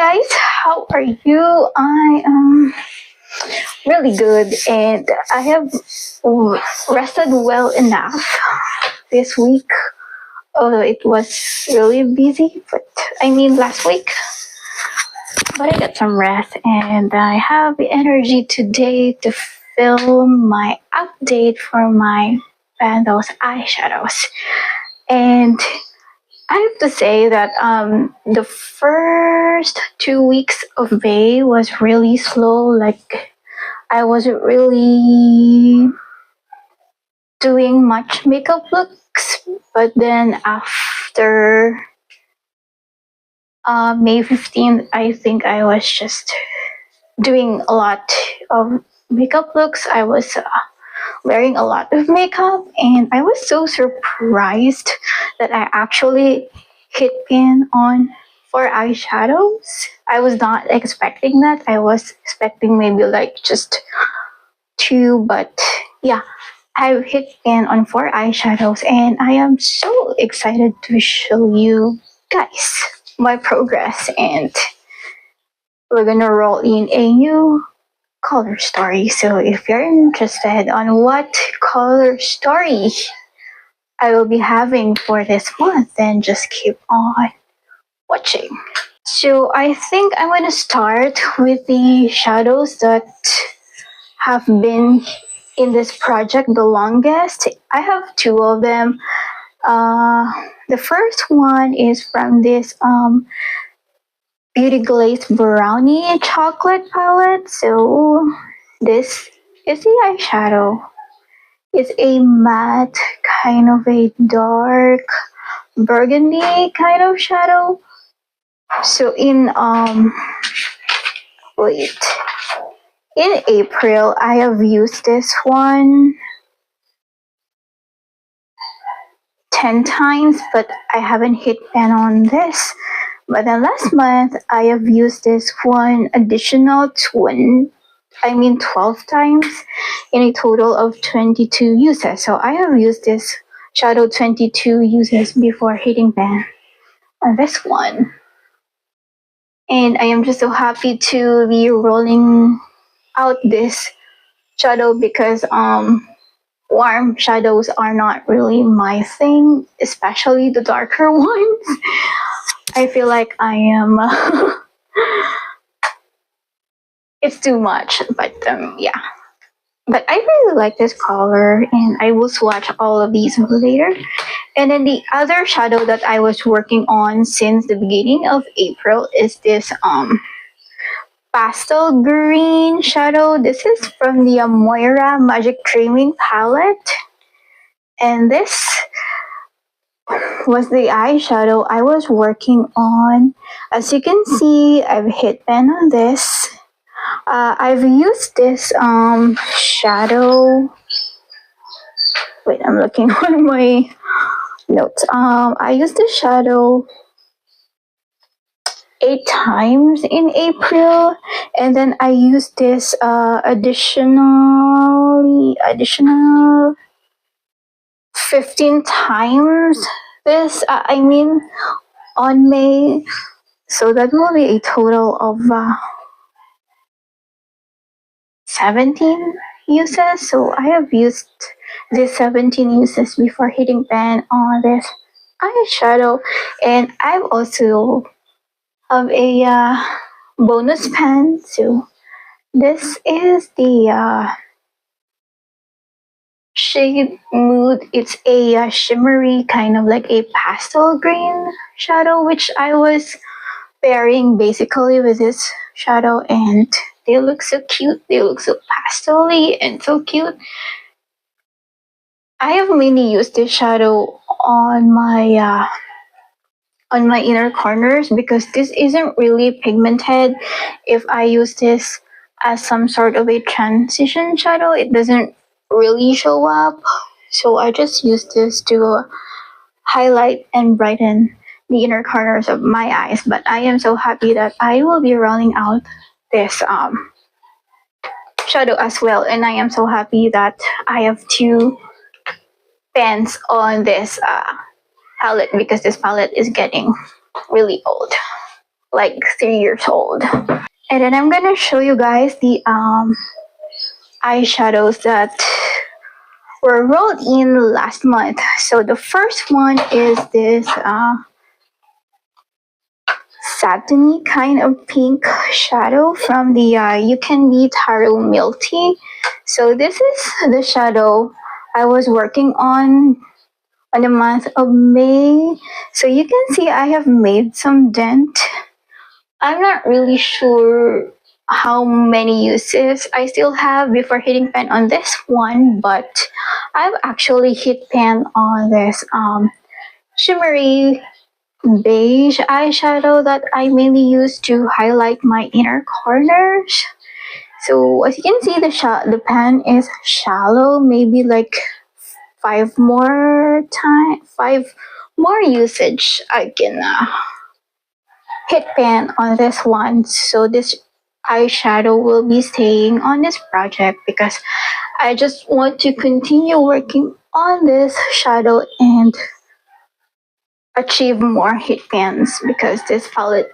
guys, how are you? I am really good and I have rested well enough this week. Although it was really busy, but I mean last week. But I got some rest and I have the energy today to film my update for my Pan Those Eyeshadows. And I have to say that the first 2 weeks of May was really slow. Like I wasn't really doing much makeup looks, but then after May 15th, I think I was just doing a lot of makeup looks. I was wearing a lot of makeup and I was so surprised that I actually hit pin on 4 eyeshadows. I was not expecting that. I was expecting maybe like just 2, but yeah, I hit pin on 4 eyeshadows and I am so excited to show you guys my progress, and we're gonna roll in a new color story. So if you're interested on what color story I will be having for this month, then just keep on watching. So I think I'm going to start with the shadows that have been in this project the longest. I have 2 of them. The first one is from this Beauty Glaze Brownie Chocolate Palette. So this is the eyeshadow. It's a matte, kind of a dark burgundy kind of shadow. So in April I have used this one 10 times, but I haven't hit pan on this. But then last month, I have used this one additional 12 times in a total of 22 uses. So I have used this shadow 22 uses before hitting pan on this one. And I am just so happy to be rolling out this shadow because warm shadows are not really my thing, especially the darker ones. I feel like I am it's too much, but yeah. But I really like this color and I will swatch all of these later. And then the other shadow that I was working on since the beginning of April is this pastel green shadow. This is from the Moira Magic Dreaming palette, and this was the eyeshadow I was working on. As you can see, I've hit pan on this. I've used this shadow. Wait, I'm looking on my notes. I used this shadow 8 times in April, and then I used this additional 15 times this on May, so that will be a total of 17 uses. So I have used these 17 uses before hitting pan on this eyeshadow, and I've also have a bonus pan. So this is the shade Mood. It's a shimmery kind of like a pastel green shadow, which I was pairing basically with this shadow, and they look so cute. They look so pastel-y and so cute. I have mainly used this shadow on my inner corners because this isn't really pigmented. If I use this as some sort of a transition shadow, it doesn't really show up. So I just use this to highlight and brighten the inner corners of my eyes. But I am so happy that I will be rolling out this shadow as well, and I am so happy that I have 2 pens on this palette because this palette is getting really old. like 3 years old. And then I'm gonna show you guys the eyeshadows that were rolled in last month. So the first one is this satiny kind of pink shadow from the You Can Be Taro Milk Tea. So this is the shadow I was working on the month of May. So you can see I have made some dent. I'm not really sure how many uses I still have before hitting pan on this one, but I've actually hit pan on this shimmery beige eyeshadow that I mainly use to highlight my inner corners. So as you can see, the pan is shallow, maybe like five more usage I can hit pan on this one. So this eyeshadow will be staying on this project because I just want to continue working on this shadow and achieve more hit pans because this palette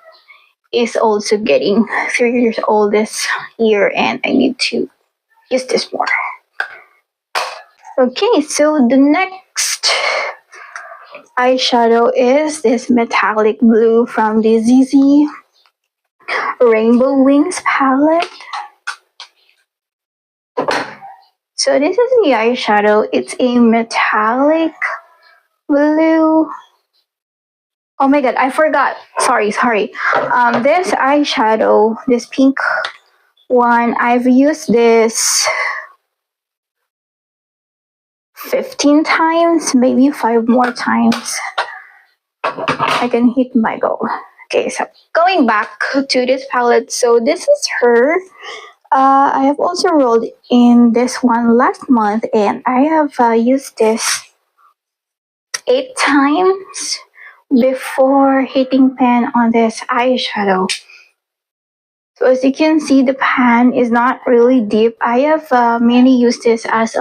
is also getting 3 years old this year and I need to use this more. Okay, so the next eyeshadow is this metallic blue from the ZZ Rainbow Wings palette. So this is the eyeshadow. It's a metallic blue. Oh my god, I forgot. Sorry. This eyeshadow, this pink one, I've used this 15 times, maybe 5 more times. I can hit my goal. Okay, so going back to this palette, so this is her. I have also rolled in this one last month and I have used this 8 times before hitting pan on this eyeshadow. So as you can see, the pan is not really deep. I have mainly used this as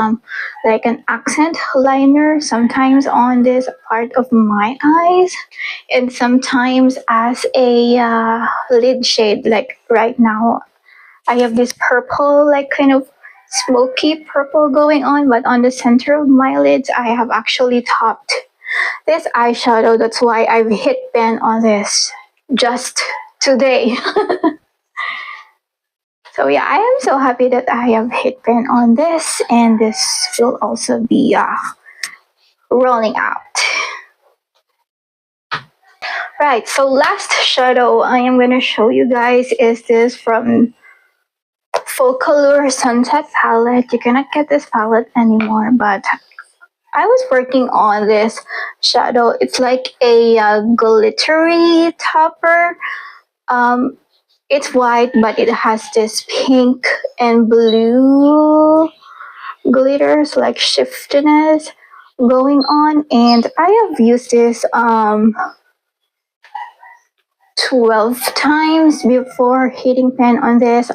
like an accent liner, sometimes on this part of my eyes, and sometimes as a lid shade. Like right now, I have this purple, like kind of smoky purple going on, but on the center of my lids, I have actually topped this eyeshadow. That's why I've hit pan on this just today. So yeah, I am so happy that I have hit pan on this, and this will also be rolling out. Right, so last shadow I am going to show you guys is this from Full Color Sunset palette. You cannot get this palette anymore, but I was working on this shadow. It's like a glittery topper. It's white, but it has this pink and blue glitters, like shiftiness going on. And I have used this 12 times before hitting pan on this.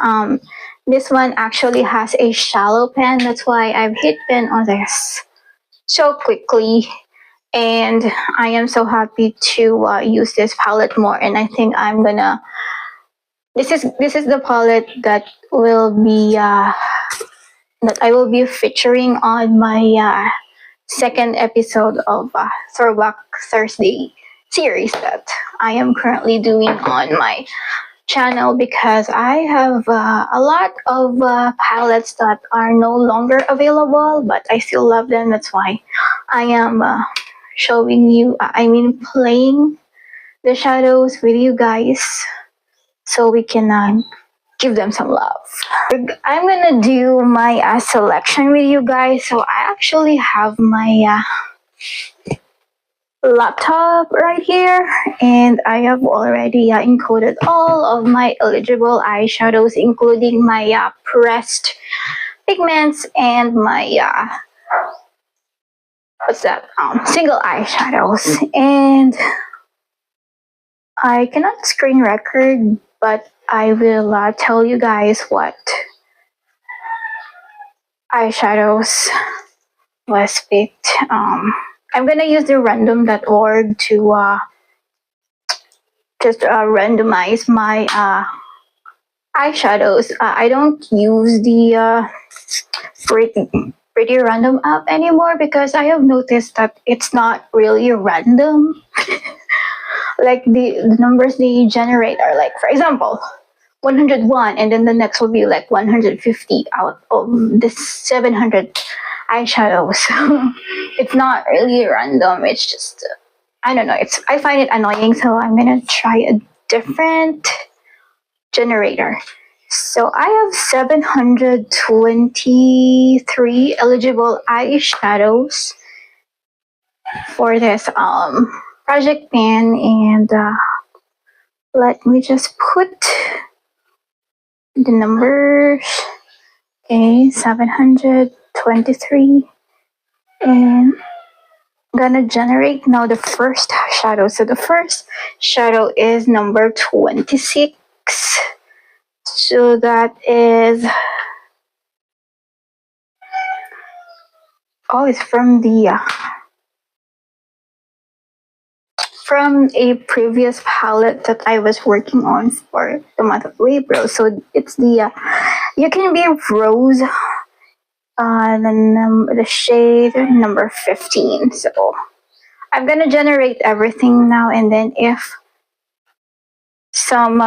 This one actually has a shallow pan. That's why I've hit pan on this so quickly. And I am so happy to use this palette more. And I think I'm gonna. This is the palette that will be that I will be featuring on my second episode of Throwback Thursday series that I am currently doing on my channel, because I have a lot of palettes that are no longer available, but I still love them. That's why I am showing you, playing the shadows with you guys so we can give them some love. I'm gonna do my selection with you guys. So I actually have my laptop right here, and I have already encoded all of my eligible eyeshadows, including my pressed pigments and my single eyeshadows. And I cannot screen record, but I will tell you guys what eyeshadows was picked. I'm gonna use the random.org to just randomize my eyeshadows. I don't use the pretty random app anymore because I have noticed that it's not really random. Like the numbers they generate are like, for example, 101, and then the next will be like 150 out of the 700 eyeshadows. It's not really random. It's just I don't know. I find it annoying, so I'm gonna try a different generator. So I have 723 eligible eyeshadows for this project pan, and let me just put the numbers. Okay, 723, and I'm gonna generate now the first shadow. So the first shadow is number 26. So that is it's from the from a previous palette that I was working on for the month of April. So it's the You Can Be Rose, the shade number 15. So I'm gonna generate everything now, and then if some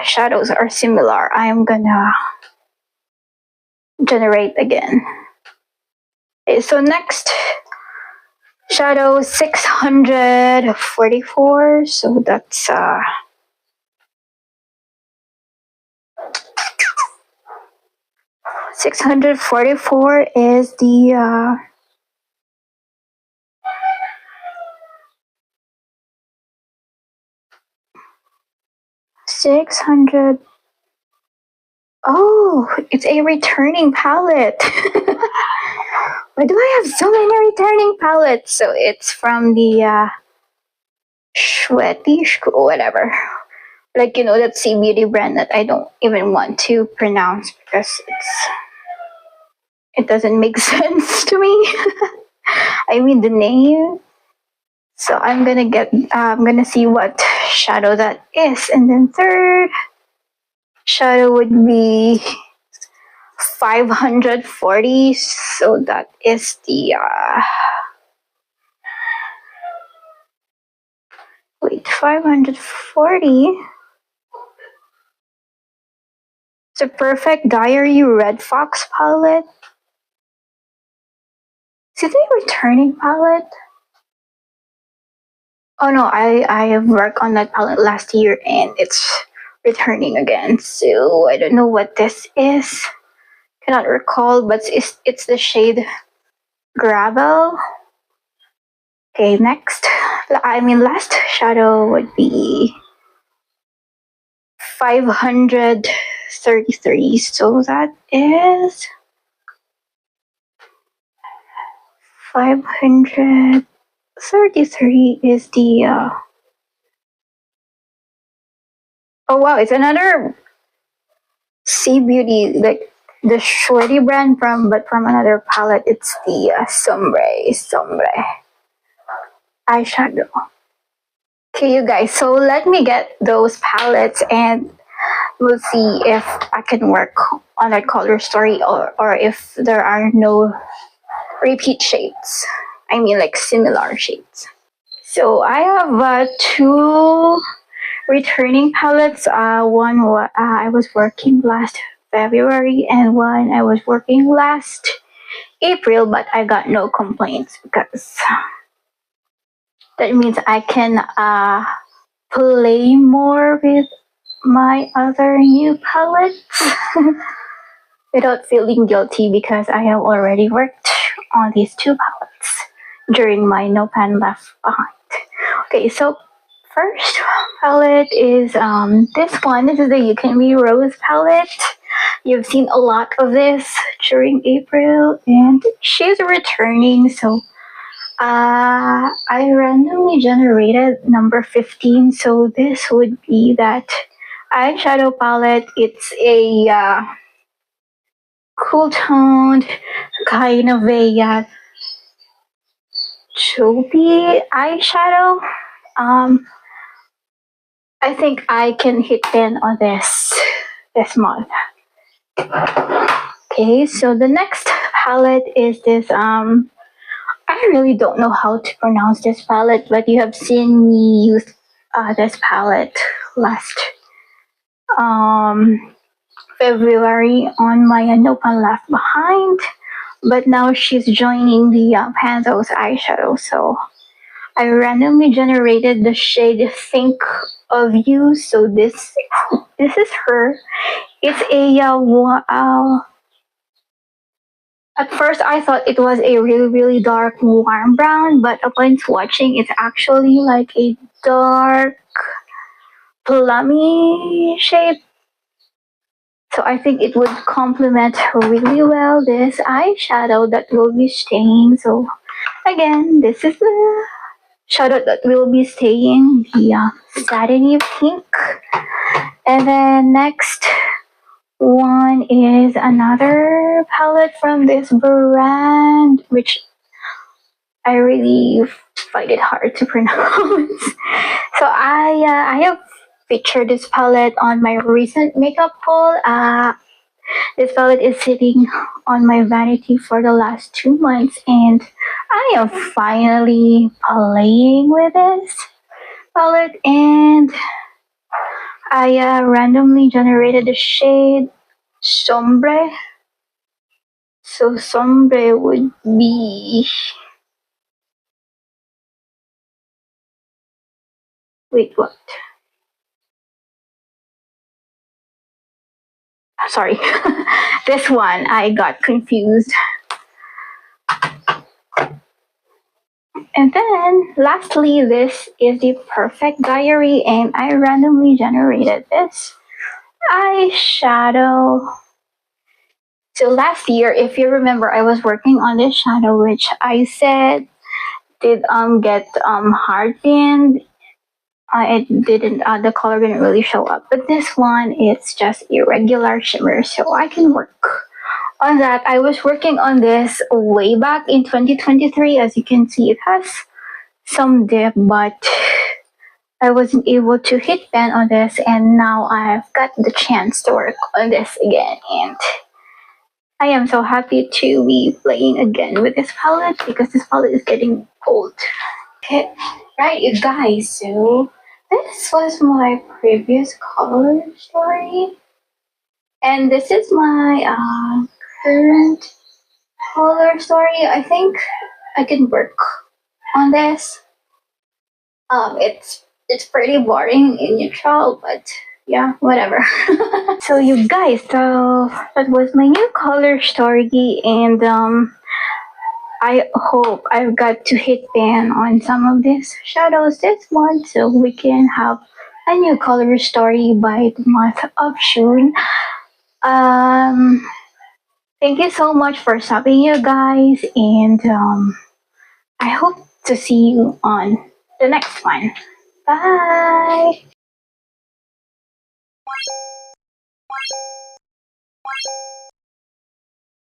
shadows are similar, I'm gonna generate again. Okay, so next shadow 644. So that's 644 is the 600. Oh, it's a returning palette. Why do I have so many returning palettes? So it's from the Schwetisch, whatever. Like, that sea beauty brand that I don't even want to pronounce because it doesn't make sense to me. I mean the name. So I'm gonna see what shadow that is, and then third shadow would be 540. So that is the 540. It's a Perfect Diary Red Fox palette. Is it a returning palette? Oh no, I have worked on that palette last year and it's returning again. So I don't know what this is. Cannot recall, but it's the shade Gravel. Okay, last shadow would be 533. So that is 533 is the oh wow, it's another Sea Beauty, like the Shorty brand from another palette. It's the Sombre eyeshadow. Okay, you guys, so let me get those palettes and we'll see if I can work on that color story or if there are no repeat shades. I mean like similar shades. So I have two returning palettes. One I was working last February and one I was working last April, but I got no complaints because that means I can play more with my other new palettes without feeling guilty because I have already worked on these two palettes during my No Pan Left Behind. Okay, so first palette is this one. This is the You Can Be Rose palette. You've seen a lot of this during April and she's returning, so I randomly generated number 15, so this would be that eyeshadow palette. It's a cool toned kind of a taupey eyeshadow. I think I can hit 10 on this month. Okay, so the next palette is this I really don't know how to pronounce this palette, but you have seen me use this palette last um February on my No One Left Behind, but now she's joining the Pan Those Eyeshadows. So I randomly generated the shade Think of You. So this is her. It's a at first I thought it was a really dark warm brown, but upon swatching, it's actually like a dark plummy shade. So I think it would complement really well this eyeshadow that will be staying. So again, this is the shadow that will be staying, the satiny pink. And then next one is another palette from this brand, which I really find it hard to pronounce. So I have featured this palette on my recent makeup haul. This palette is sitting on my vanity for the last 2 months, and I am finally playing with this palette. And I randomly generated the shade Sombre. So Sombre would be, wait, what? Sorry, this one I got confused. And then lastly, this is the Perfect Diary, and I randomly generated this eyeshadow. So last year, if you remember, I was working on this shadow, which I said did get hardened. It didn't. The color didn't really show up. But this one, it's just irregular shimmer, so I can work on that. I was working on this way back in 2023. As you can see, it has some dip, but I wasn't able to hit pan on this, and now I've got the chance to work on this again, and I am so happy to be playing again with this palette because this palette is getting old. Okay, right, you guys, so this was my previous color story, and this is my current color story. I think I can work on this. It's pretty boring in neutral, but yeah, whatever. So you guys, so that was my new color story, and I hope I've got to hit pan on some of these shadows this month, so we can have a new color story by the month of June. Thank you so much for stopping, you guys, and I hope to see you on the next one. Bye!